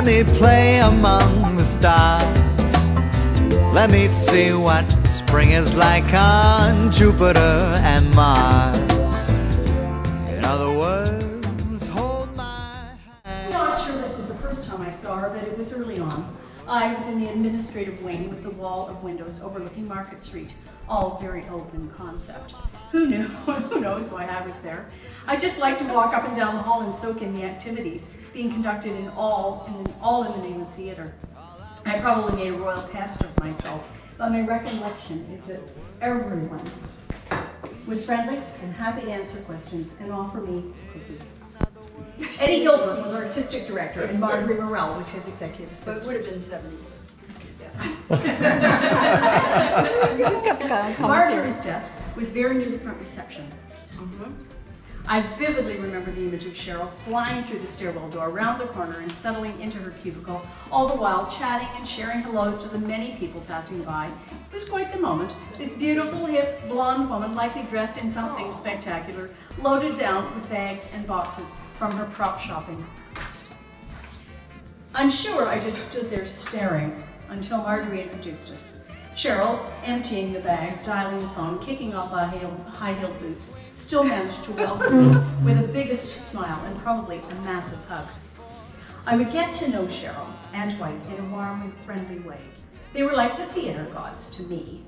Let me play among the stars. Let me see what spring is like on Jupiter and Mars. In other words, hold my hand. I'm not sure this was the first time I saw her, but it was early on. I was in the administrative wing with the wall of windows overlooking Market Street, all very open concept. Who knew? Who knows why I was there? I just like to walk up and down the hall and soak in the activities being conducted in all in the name of theater. I probably made a royal pest of myself, but my recollection is that everyone was friendly and happy to answer questions and offer me cookies. Eddie Gilbert was artistic director, and Marjorie Morell was his executive assistant. So it would have been 70. Marjorie's desk was very near the front reception. I vividly remember the image of Cheryl flying through the stairwell door, around the corner, and settling into her cubicle, all the while chatting and sharing hellos to the many people passing by. It was quite the moment. This beautiful, hip, blonde woman, likely dressed in something spectacular, loaded down with bags and boxes from her prop shopping. I'm sure I just stood there staring until Marjorie introduced us. Cheryl, emptying the bags, dialing the phone, kicking off high-heeled boots, still managed to welcome me with the biggest smile and probably a massive hug. I would get to know Cheryl and Dwight in a warm and friendly way. They were like the theater gods to me.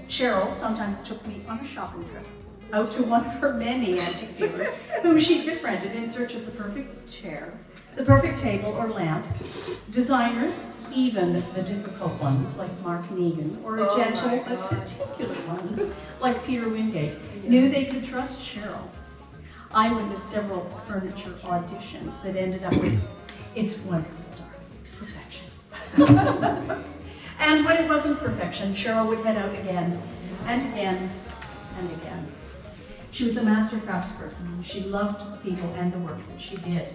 Cheryl sometimes took me on a shopping trip, out to one of her many antique dealers whom she befriended in search of the perfect chair, the perfect table or lamp, designers, even the difficult ones like Mark Negan, or gentle but particular ones like Peter Wingate, knew they could trust Cheryl. I witnessed several furniture auditions that ended up with, "It's wonderful, darling, perfection." And when it wasn't perfection, Cheryl would head out again and again and again. She was a master craftsperson, and she loved the people and the work that she did.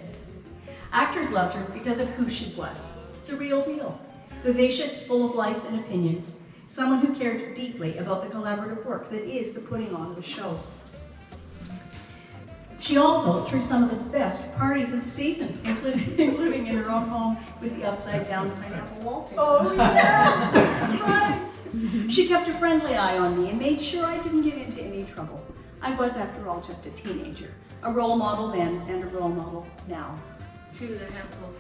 Actors loved her because of who she was. The real deal. Vivacious, full of life and opinions. Someone who cared deeply about the collaborative work that is the putting on of a show. She also threw some of the best parties of the season, including in her own home with the upside-down pineapple wallpaper. Oh, yeah! Right. She kept a friendly eye on me and made sure I didn't get into any trouble. I was, after all, just a teenager. A role model then and a role model now. She was a handful.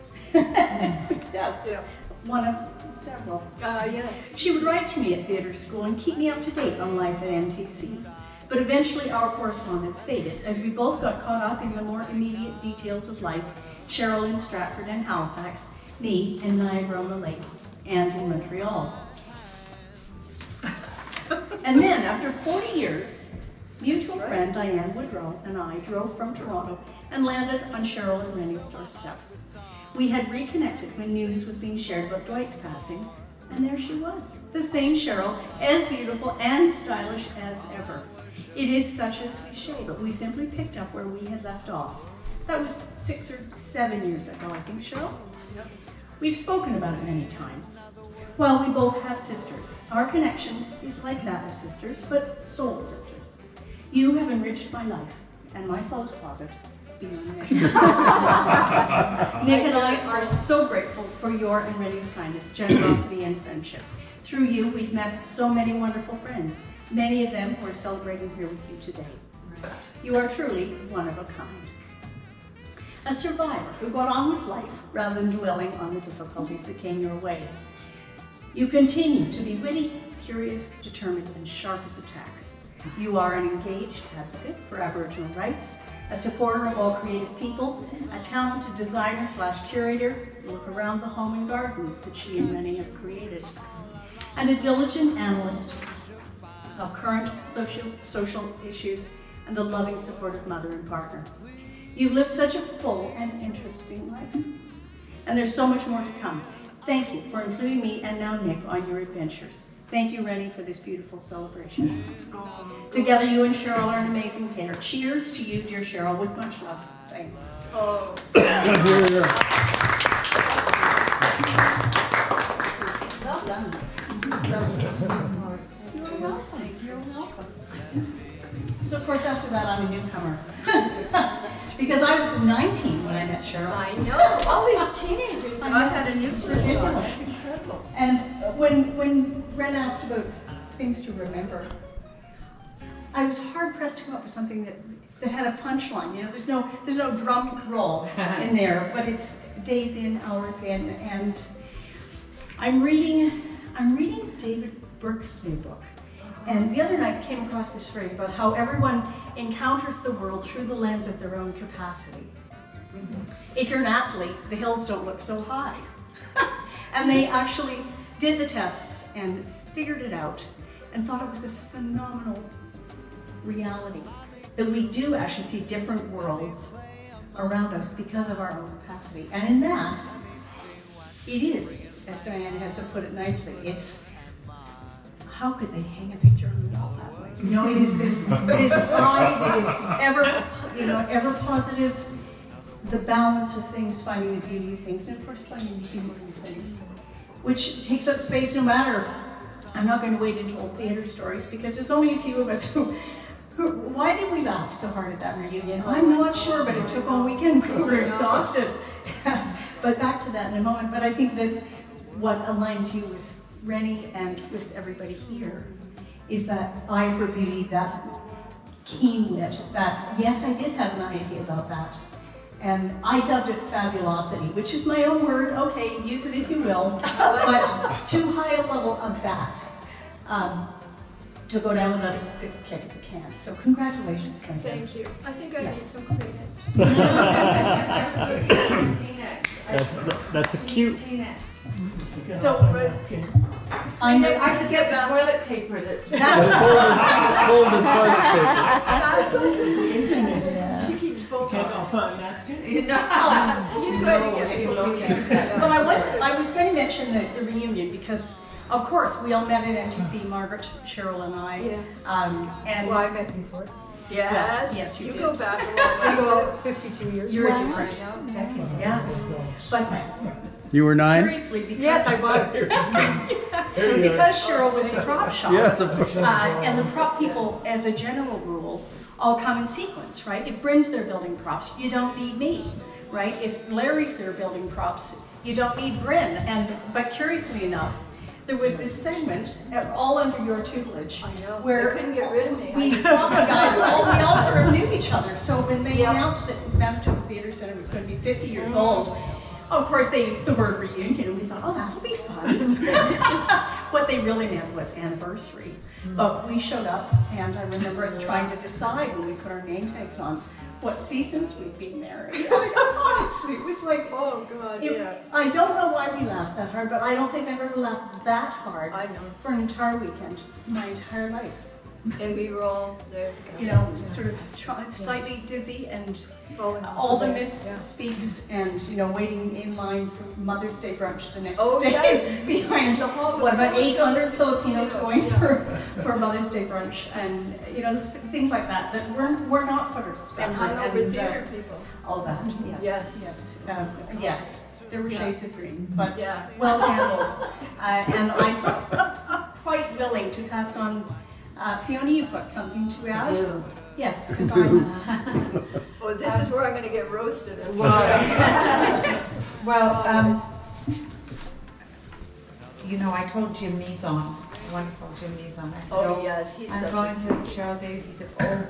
Yes. Yeah. One of several. Yeah. She would write to me at theater school and keep me up to date on life at NTC. But eventually our correspondence faded as we both got caught up in the more immediate details of life, Cheryl in Stratford and Halifax, me in Niagara-on-the-Lake, and in Montreal. And then, after 40 years, mutual friend Diane Woodrow and I drove from Toronto and landed on Cheryl and Rennie's doorstep. We had reconnected when news was being shared about Dwight's passing, and there she was, the same Cheryl, as beautiful and stylish as ever. It is such a cliche, but we simply picked up where we had left off. That was 6 or 7 years ago, I think, Cheryl? Yep. We've spoken about it many times. While we both have sisters, our connection is like that of sisters, but soul sisters. You have enriched my life and my clothes closet beyond measure. Nick and I are so grateful for your and Rennie's kindness, generosity, and friendship. Through you, we've met so many wonderful friends, many of them who are celebrating here with you today. You are truly one of a kind. A survivor who got on with life rather than dwelling on the difficulties that came your way. You continue to be witty, curious, determined, and sharp as a tack. You are an engaged advocate for Aboriginal rights, a supporter of all creative people, a talented designer/curator. Look around the home and gardens that she and Rennie have created. And a diligent analyst of current social issues and a loving, supportive mother and partner. You've lived such a full and interesting life. And there's so much more to come. Thank you for including me and now Nick on your adventures. Thank you, Rennie, for this beautiful celebration. Together, you and Cheryl are an amazing pair. Cheers to you, dear Cheryl, with much love. Thank you. Oh. Well done. You're welcome. You're welcome. So, of course, after that, I'm a newcomer. Because I was 19 when I met Cheryl. I know, all these teenagers. I I had a newsletter. ridiculous. It's incredible. And when Ren asked about things to remember, I was hard pressed to come up with something that had a punchline. You know, there's no drum roll in there, but it's days in, hours in, and I'm reading David Burke's new book. And the other night came across this phrase about how everyone encounters the world through the lens of their own capacity. If you're an athlete, the hills don't look so high. And they actually did the tests and figured it out and thought it was a phenomenal reality that we do actually see different worlds around us because of our own capacity. And in that, it is, as Diane has put it nicely, it's how could they hang a picture on the wall that way? You know, it is this eye that is ever positive, the balance of things, finding the beauty of things, and of course finding the humor in things, which takes up space no matter. I'm not going to wade into old theater stories because there's only a few of us who why did we laugh so hard at that reunion? I'm not sure, but it took all weekend. We were exhausted. But back to that in a moment. But I think that what aligns you with Rennie and with everybody here is that eye for beauty, that keen wit, that, yes, I did have an idea about that. And I dubbed it fabulosity, which is my own word. Okay, use it if you will. But too high a level of that to go down without a good kick at the can. So congratulations, my friend. Thank you. I think I Yeah. need some Kleenex. That's a cute. So I know I could get the toilet paper that's. Folded toilet paper. She keeps folding. I'll find that too. He's going to get people Kleenex. But I was going to mention the reunion because, of course, we all met at NTC, Margaret, Cheryl, and I. Yeah. And Well, I met before. Yes. Yes, you You did. go back a long way. 52 years. you're a Wow. different decade. Yeah. But You were 9? seriously, because Yes, I was. because Cheryl was in prop shop. Yes, of course. And the prop people, as a general rule, all come in sequence, right? If Bryn's there building props, you don't need me, right? If Larry's there building props, you don't need Bryn. But curiously enough, there was this segment, all under your tutelage, I know. where They couldn't get rid of me. we prop guys, we all sort of knew each other. So when they Yep. announced that Manitoba Theatre Centre was going to be 50 years old, of course they used the word reunion, and we thought, oh, that'll be fun. What they really meant was anniversary. But we showed up, and I remember us trying to decide when we put our name tags on what seasons we'd been there. Honestly, it was like, Oh, God, yeah. I don't know why we laughed that hard, but I don't think I've ever laughed that hard I know. for an entire weekend, my entire life. And we were all there together. You know, sort of slightly dizzy and all the misspeaks and, you know, waiting in line for Mother's Day brunch the next Oh, day yes. behind The hall was what about full of 800 Filipinos going Yeah. for Mother's Day brunch and, you know, things like that were not put us And hungover theater people. all that, yes. Yes. Yes, there were shades of green, but Yeah. well handled. And I'm quite willing to pass on. Fiona, you've got something to add? I do. Yes, because I'm. Oh, this is where I'm going to get roasted. Well, you know, I told Jim Neeson, wonderful Jim Neeson, I said, Oh, yes, he's I'm such going a... to Cheryl's 80th. He said, oh,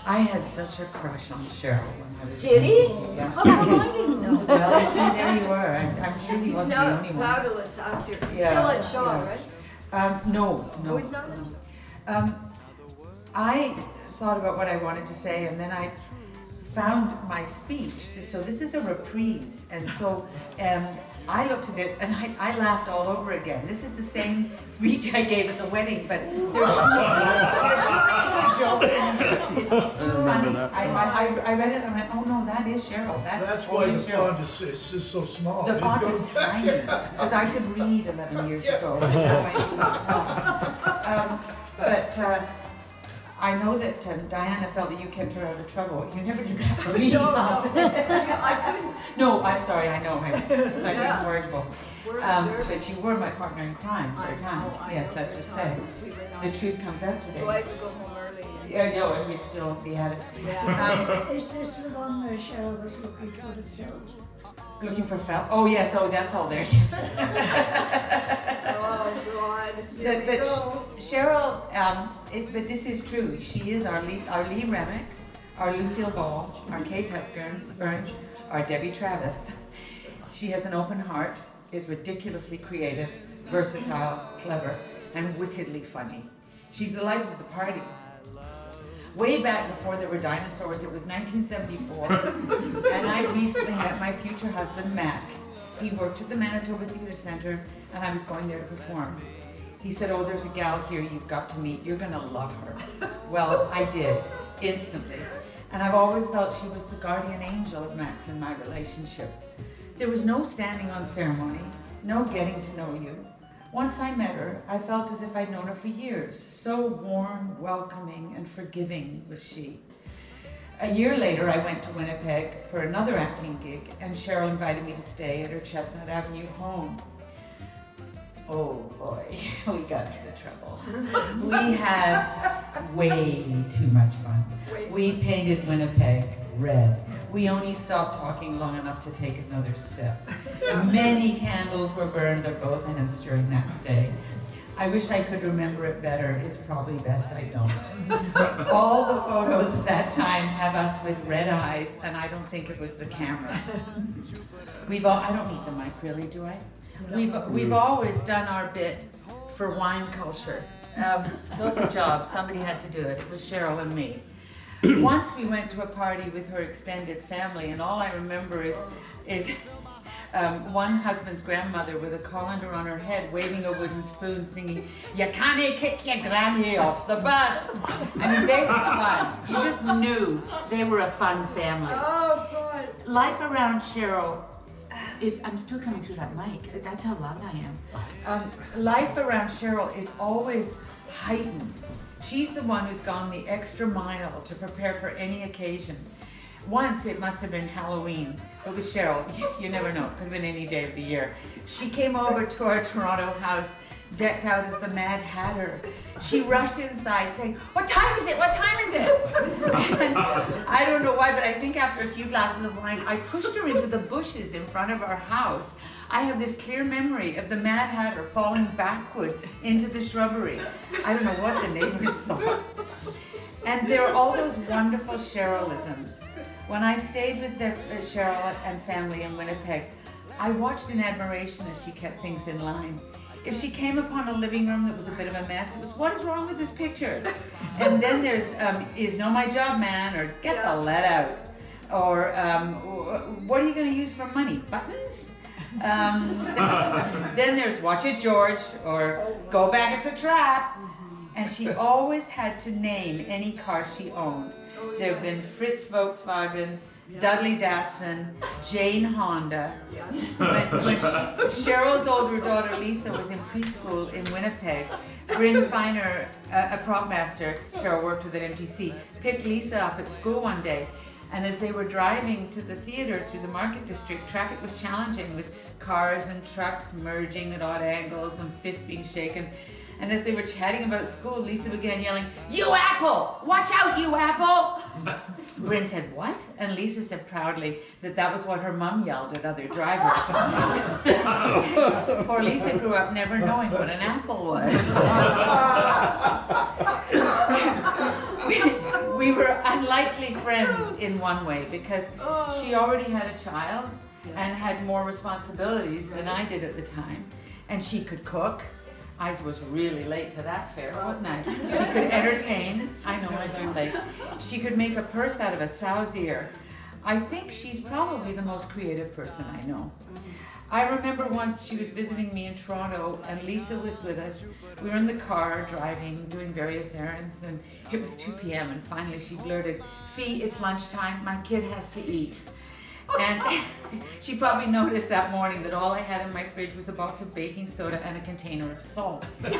I had such a crush on Cheryl when I was Did he? Yeah. Oh, I didn't know. Well, see, there you were. I'm sure he He's wasn't the now only one. fabulous actor. He's Yeah, still at Shaw, yeah. right? No. Oh, he's not? I thought about what I wanted to say, and then I found my speech. So this is a reprise, and so I looked at it and I laughed all over again. This is the same speech I gave at the wedding, but there are too many good jokes. It's too funny. I read it and I went, oh no, that is Cheryl. That's why totally the Cheryl. font is just so small. The It font goes is back. tiny, because I could read 11 years ago. But I know that Diana felt that you kept her out of trouble. You never did that for me. No, I couldn't. No, I'm sorry, I know, I was slightly Yeah. incorrigible. We're in Durban. But you were my partner in crime for a time. Yes, let's just say. The truth comes out today. So I could go home early. and- Yeah, no, and you'd still be at it. Yeah. Is this the one where Cheryl was looking for the children? Looking for felt. Oh yes, oh that's all there. Oh, God. Here we But go. Cheryl, but this is true. She is our Lee Remick, our Lucille Ball, our Kate Hepburn, our Debbie Travis. She has an open heart, is ridiculously creative, versatile, clever, and wickedly funny. She's the life of the party. Way back before there were dinosaurs, it was 1974, and I recently met my future husband, Mac. He worked at the Manitoba Theatre Centre, and I was going there to perform. He said, oh, there's a gal here you've got to meet. You're gonna love her. Well, I did, instantly. And I've always felt she was the guardian angel of Max and my relationship. There was no standing on ceremony, no getting to know you. Once I met her, I felt as if I'd known her for years. So warm, welcoming, and forgiving was she. A year later, I went to Winnipeg for another acting gig, and Cheryl invited me to stay at her Chestnut Avenue home. Oh boy, we got into trouble. We had way too much fun. We painted Winnipeg red. We only stopped talking long enough to take another sip. Many candles were burned at both ends during that stay. I wish I could remember it better. It's probably best I don't. All the photos of that time have us with red eyes, and I don't think it was the camera. I don't need the mic really, do I? We've always done our bit for wine culture. Filthy job, somebody had to do it. It was Cheryl and me. Once we went to a party with her extended family, and all I remember is one husband's grandmother with a colander on her head, waving a wooden spoon, singing, "You can't kick your granny off the bus." I mean, they were fun. You just knew they were a fun family. Oh, God. Life around Cheryl is, I'm still coming through that mic. That's how loud I am. Life around Cheryl is always heightened. She's the one who's gone the extra mile to prepare for any occasion. Once it must have been Halloween. It was Cheryl. You never know. It could have been any day of the year. She came over to our Toronto house, decked out as the Mad Hatter. She rushed inside saying, "What time is it? What time is it?" And I don't know why, but I think after a few glasses of wine, I pushed her into the bushes in front of our house. I have this clear memory of the Mad Hatter falling backwards into the shrubbery. I don't know what the neighbors thought. And there are all those wonderful Cherylisms. When I stayed with Cheryl and family in Winnipeg, I watched in admiration as she kept things in line. If she came upon a living room that was a bit of a mess, it was, "What is wrong with this picture?" And then there's, "Is no my job, man," or "Get the lead out," or "What are you going to use for money? Buttons?" Then there's "Watch it, George," or "Go back, it's a trap." And she always had to name any car she owned. There have been Fritz Volkswagen, Dudley Datsun, Jane Honda. When Cheryl's older daughter Lisa was in preschool in Winnipeg, Bryn Finer, a prop master Cheryl worked with at MTC, picked Lisa up at school one day. And as they were driving to the theater through the Market District, traffic was challenging with cars and trucks merging at odd angles and fists being shaken. And as they were chatting about school, Lisa began yelling, "You Apple! Watch out, you Apple!" Bryn said, "What?" And Lisa said proudly that was what her mum yelled at other drivers. Poor Lisa grew up never knowing what an apple was. We were unlikely friends in one way because she already had a child and had more responsibilities than I did at the time. And she could cook. I was really late to that fair, wasn't I? She could entertain. I know, I learned late. She could make a purse out of a sow's ear. I think she's probably the most creative person I know. I remember once she was visiting me in Toronto and Lisa was with us. We were in the car driving, doing various errands, and it was 2 p.m. and finally she blurted, "Fee, it's lunchtime, my kid has to eat." And she probably noticed that morning that all I had in my fridge was a box of baking soda and a container of salt. And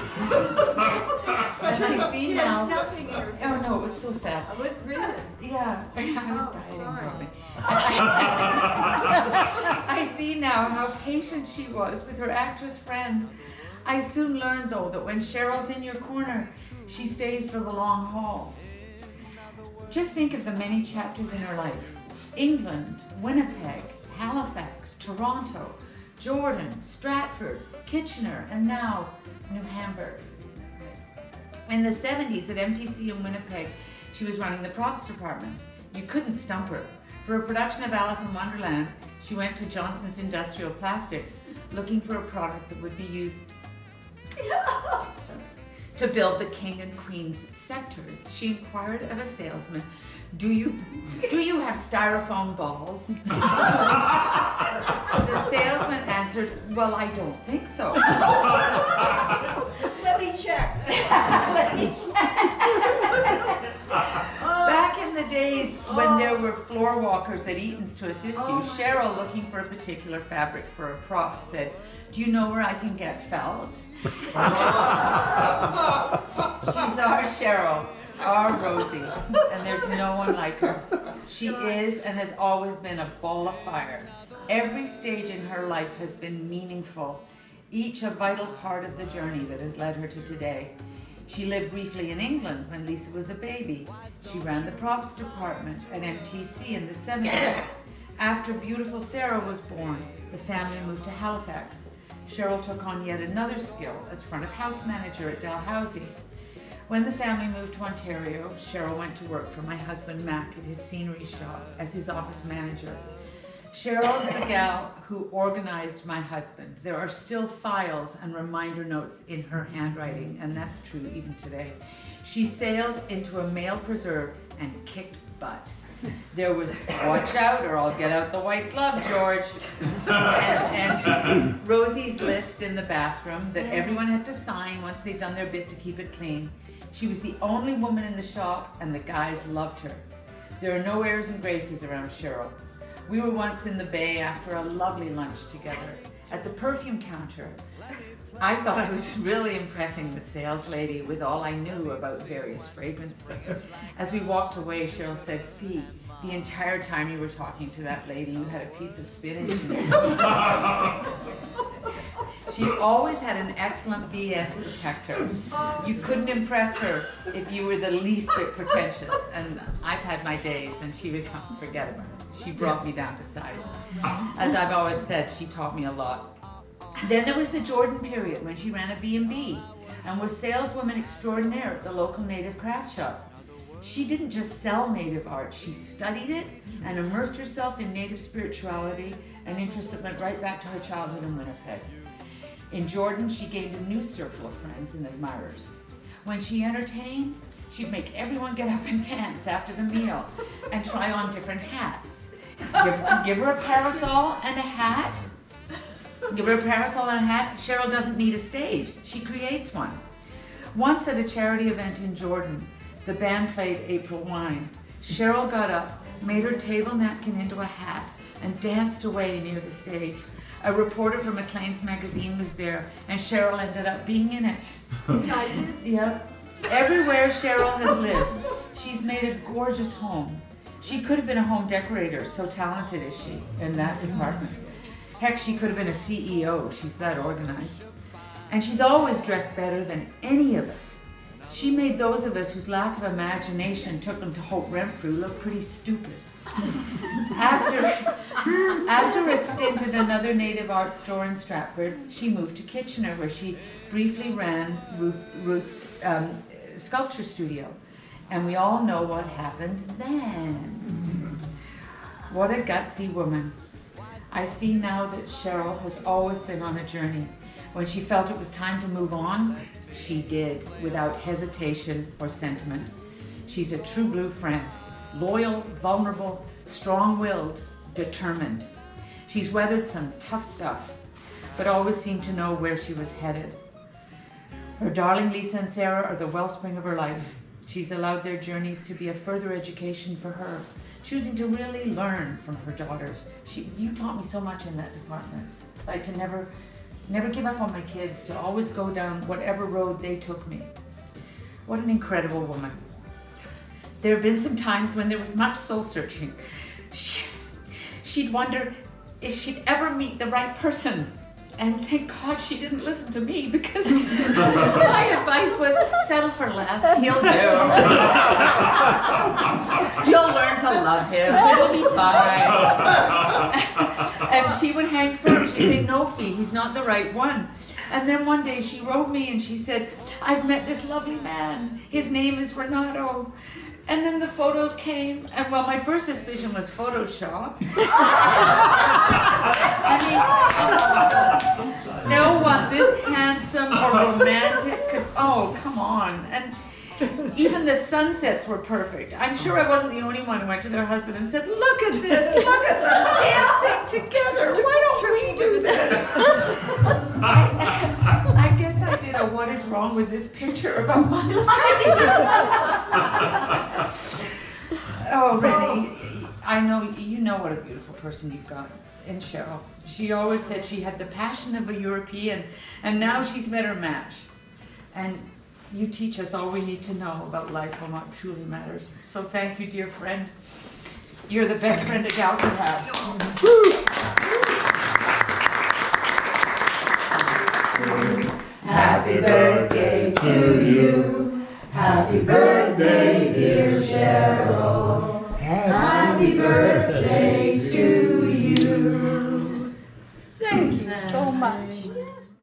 I see now. Nothing in her Oh no, it was so sad. I would really. Yeah, I was dieting probably. I see now how patient she was with her actress friend. I soon learned though that when Cheryl's in your corner, she stays for the long haul. Just think of the many chapters in her life. England, Winnipeg, Halifax, Toronto, Jordan, Stratford, Kitchener, and now New Hamburg. In the 70s at MTC in Winnipeg, she was running the props department. You couldn't stump her. For a production of Alice in Wonderland, she went to Johnson's Industrial Plastics looking for a product that would be used to build the king and queen's scepters. She inquired of a salesman, do you have styrofoam balls? The salesman answered, well, I don't think so. Let me check. Let me check. Back in the days when there were floor walkers at Eaton's to assist you, Cheryl, looking for a particular fabric for a prop, said, do you know where I can get felt? She's our Cheryl, our Rosie, and there's no one like her. She is and has always been a ball of fire. Every stage in her life has been meaningful, each a vital part of the journey that has led her to today. She lived briefly in England when Lisa was a baby. She ran the props department at MTC in the 70s. After beautiful Sarah was born, the family moved to Halifax. Cheryl took on yet another skill as front of house manager at Dalhousie. When the family moved to Ontario, Cheryl went to work for my husband Mac at his scenery shop as his office manager. Cheryl's the gal who organized my husband. There are still files and reminder notes in her handwriting, and that's true even today. She sailed into a mail preserve and kicked butt. There was, watch out or I'll get out the white glove, George. And Rosie's list in the bathroom that everyone had to sign once they'd done their bit to keep it clean. She was the only woman in the shop, and the guys loved her. There are no airs and graces around Cheryl. We were once in the Bay after a lovely lunch together. At the perfume counter, I thought I was really impressing the sales lady with all I knew about various fragrances. As we walked away, Cheryl said, Fee, the entire time you were talking to that lady, you had a piece of spinach in it. She always had an excellent BS detector. You couldn't impress her if you were the least bit pretentious. And I've had my days, and she would come, forget about it. She brought me down to size. As I've always said, she taught me a lot. Then there was the Jordan period when she ran a B&B and was saleswoman extraordinaire at the local native craft shop. She didn't just sell native art, she studied it and immersed herself in native spirituality, an interest that went right back to her childhood in Winnipeg. In Jordan, she gained a new circle of friends and admirers. When she entertained, she'd make everyone get up and dance after the meal and try on different hats. Give her a parasol and a hat. Give her a parasol and a hat. Cheryl doesn't need a stage. She creates one. Once at a charity event in Jordan, the band played April Wine. Cheryl got up, made her table napkin into a hat, and danced away near the stage. A reporter from Maclean's magazine was there, and Cheryl ended up being in it. Yep. Everywhere Cheryl has lived, she's made a gorgeous home. She could have been a home decorator, so talented is she in that department. Heck, she could have been a CEO, she's that organized. And she's always dressed better than any of us. She made those of us whose lack of imagination took them to Hope Renfrew look pretty stupid. After a stint at another native art store in Stratford, she moved to Kitchener, where she briefly ran Ruth's sculpture studio. And we all know what happened then. What a gutsy woman. I see now that Cheryl has always been on a journey. When she felt it was time to move on, she did, without hesitation or sentiment. She's a true blue friend, loyal, vulnerable, strong-willed, determined. She's weathered some tough stuff, but always seemed to know where she was headed. Her darling Lisa and Sarah are the wellspring of her life. She's allowed their journeys to be a further education for her, choosing to really learn from her daughters. You taught me so much in that department. Like to never give up on my kids, to always go down whatever road they took me. What an incredible woman. There have been some times when there was much soul searching. She'd wonder if she'd ever meet the right person. And thank God she didn't listen to me, because my advice was settle for less. He'll do. You'll learn to love him. It'll be fine. And she would hang firm. She'd say, no, Fee, he's not the right one. And then one day she wrote me and she said, I've met this lovely man. His name is Renato. And then the photos came, and well, my first suspicion was Photoshop. I mean, no one this handsome or romantic could, oh, come on. And even the sunsets were perfect. I'm sure I wasn't the only one who went to their husband and said, look at this, look at them dancing together. Why don't we do this? I guess I did a what is wrong with this picture about my life. Oh, Rennie, I know, you know what a beautiful person you've got in Cheryl. She always said she had the passion of a European, and now she's met her match. And you teach us all we need to know about life and what truly matters. So thank you, dear friend. You're the best friend a gal could have. Happy birthday to you. Happy birthday, dear Cheryl. Happy birthday.